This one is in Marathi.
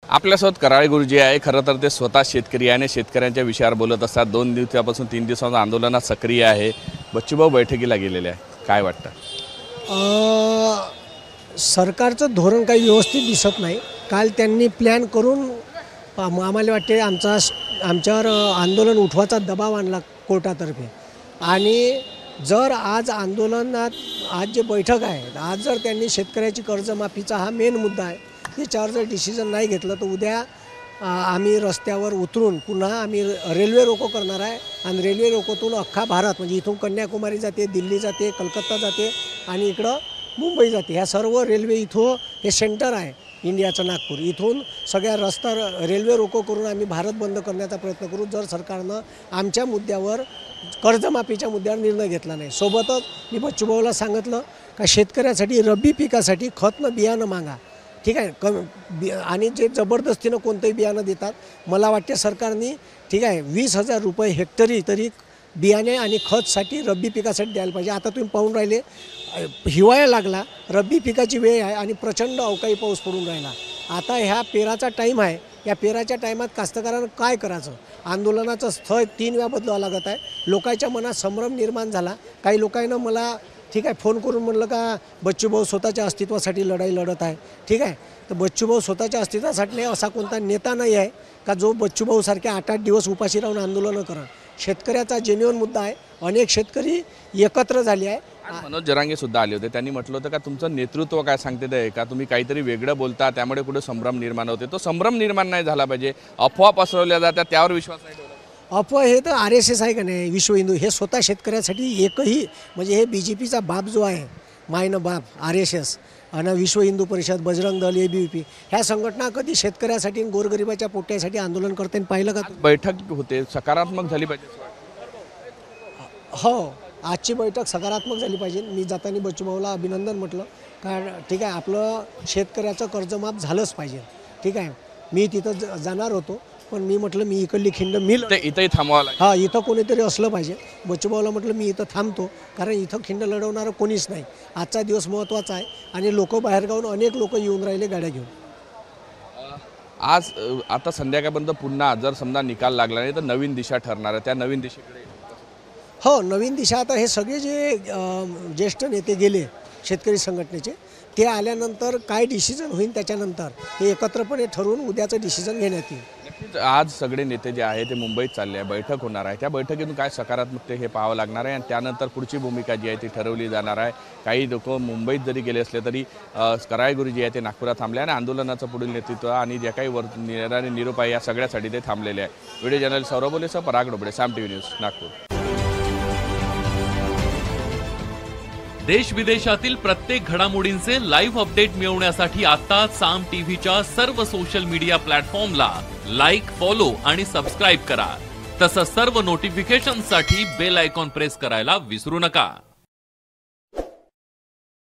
आपल्यासोबत कराळे गुरुजी आहे। खरं तर ते स्वतः शेतकरी आहे आणि शेतकऱ्यांच्या विषयावर बोलत असतात। 2 दिवसापासून 3 दिवसांचं आंदोलनात सक्रिय आहे। बच्चूभाऊ बैठकीला गेलेले आहे, काय वाटतं? सरकारचं धोरण काही व्यवस्थित दिसत नाही। काल त्यांनी प्लॅन करून आम्हाला वाटते आमच्यावर आंदोलन उठवायचा दबाव आणला कोर्टातर्फे। आणि जर आज आंदोलनात आज जे बैठक आहे, आज जर त्यांनी शेतकऱ्याची कर्जमाफीचा हा मेन मुद्दा आहे, त्याच्यावर जर डिसिजन नाही घेतलं तर उद्या आम्ही रस्त्यावर उतरून पुन्हा आम्ही रेल्वे रोको करणार आहे। आणि रेल्वे रोकोतून अख्खा भारत म्हणजे इथून कन्याकुमारी जाते, दिल्ली जाते, कलकत्ता जाते आणि इकडं मुंबई जाते। ह्या सर्व रेल्वे इथं हे सेंटर आहे इंडियाचं, नागपूर, इथून सगळ्या रस्ता रेल्वे रोको करून आम्ही भारत बंद करण्याचा प्रयत्न करू जर सरकारनं आमच्या मुद्द्यावर कर्जमाफीच्या मुद्द्यावर निर्णय घेतला नाही। सोबतच मी बच्चूभाऊला सांगितलं का शेतकऱ्यासाठी रब्बी पिकासाठी खतनं बियाणं मागा, ठीक आहे। आणि जे जबरदस्तीनं कोणतंही बियाणं देतात, मला वाटते सरकारने ठीक आहे 20,000 रुपये हेक्टरी तरी बियाणे आणि खतसाठी रब्बी पिकासाठी द्यायला पाहिजे। आता तुम्ही पाहून राहिले हिवाळा लागला, रब्बी पिकाची वेळ आहे आणि प्रचंड अवकाळी पाऊस पडून राहिला। आता ह्या पेराचा टाईम आहे, या पेराच्या टायमात कास्तकारांना काय करायचं? आंदोलनाचं स्थळ 3 वेळा बदलावं लागत आहे। लोकांच्या मनात संभ्रम निर्माण झाला। काही लोकांना मला ठीक आहे फोन करून म्हणलं का बच्चूभाऊ स्वतःच्या अस्तित्वासाठी लढाई लढत आहे, ठीक आहे। तर बच्चूभाऊ स्वतःच्या अस्तित्वासाठी नाही, असा कोणता नेता नाही आहे का जो बच्चूभाऊसारखे 8-8 दिवस उपाशी राहून आंदोलनं करा। शेतकऱ्याचा जेन्युइन मुद्दा आहे। अनेक शेतकरी एकत्र झाले आहे। मनोज जरांगे सुद्धा आले होते, त्यांनी म्हटलं होतं का तुमचं नेतृत्व काय सांगते ते का तुम्ही काहीतरी वेगळं बोलता, त्यामुळे कुठे संभ्रम निर्माण होते। तो संभ्रम निर्माण नाही झाला पाहिजे, अफवा पसरवल्या जातात त्यावर विश्वास नाही ठेवला। अफवा हे तर RSS आहे का नाही, विश्व हिंदू, हे स्वतः शेतकऱ्यासाठी एकही म्हणजे हे BJPचा बाप जो आहे, मायनं बाप RSS आणि विश्व हिंदू परिषद, बजरंग दल, ABVP ह्या संघटना कधी शेतकऱ्यासाठी गोरगरिबाच्या पोट्यासाठी आंदोलन करताना पाहिलं का? बैठक होते, सकारात्मक झाली पाहिजे। हो, आजची बैठक सकारात्मक झाली पाहिजे। मी जाताना बच्चूभाऊला अभिनंदन म्हटलं का ठीक आहे आपलं शेतकऱ्याचं कर्जमाफ झालंच पाहिजे, ठीक आहे। मी तिथं जाणार होतो, पण मी म्हटलं मी इकडली खिंड मिल इथंही थांबवावं लागेल। हां, इथं कोणीतरी असलं पाहिजे। बच्चूभाऊला म्हटलं मी इथं थांबतो, कारण इथं खिंड लढवणारं कोणीच नाही। आजचा दिवस महत्त्वाचा आहे आणि लोक बाहेरगावून अनेक लोक येऊन राहिले गाड्या घेऊन। आज आता संध्याकाळपर्यंत पुन्हा जर समजा निकाल लागला नाही तर नवीन दिशा ठरणार आहे, त्या नवीन दिशेकडे हो, नवीन दिशा आता हे सगळे जे ज्येष्ठ नेते गेले शेतकरी संघटनेचे, ते आल्यानंतर काय डिसिजन होईल त्याच्यानंतर हे एकत्रपणे ठरवून उद्याचं डिसिजन घेण्यात येईल। नक्कीच आज सगळे नेते जे आहे ते मुंबईत चालले आहे, बैठक होणार आहे। त्या बैठकीतून काय सकारात्मक हे पाहावं लागणार आहे आणि त्यानंतर पुढची भूमिका जी आहे ती ठरवली जाणार आहे। काही लोक मुंबईत जरी गेले असले तरी कराळे गुरुजी आहे ते नागपुरात थांबले आणि आंदोलनाचं पुढील नेतृत्व आणि जे काही निरोप आहे या सगळ्यासाठी ते थांबलेले आहे। व्हिडिओ जर्नलिस्ट सौरभ बोलेसह पराग डोबळे, साम TV न्यूज, नागपूर। देश विदेशातील प्रत्येक घडामोडींचे लाईव्ह अपडेट मिळवण्यासाठी आता साम टीव्हीच्या सर्व सोशल मीडिया प्लॅटफॉर्मला लाईक, फॉलो आणि सबस्क्राईब करा। तसंच सर्व नोटिफिकेशनसाठी बेल आयकॉन प्रेस करायला विसरू नका।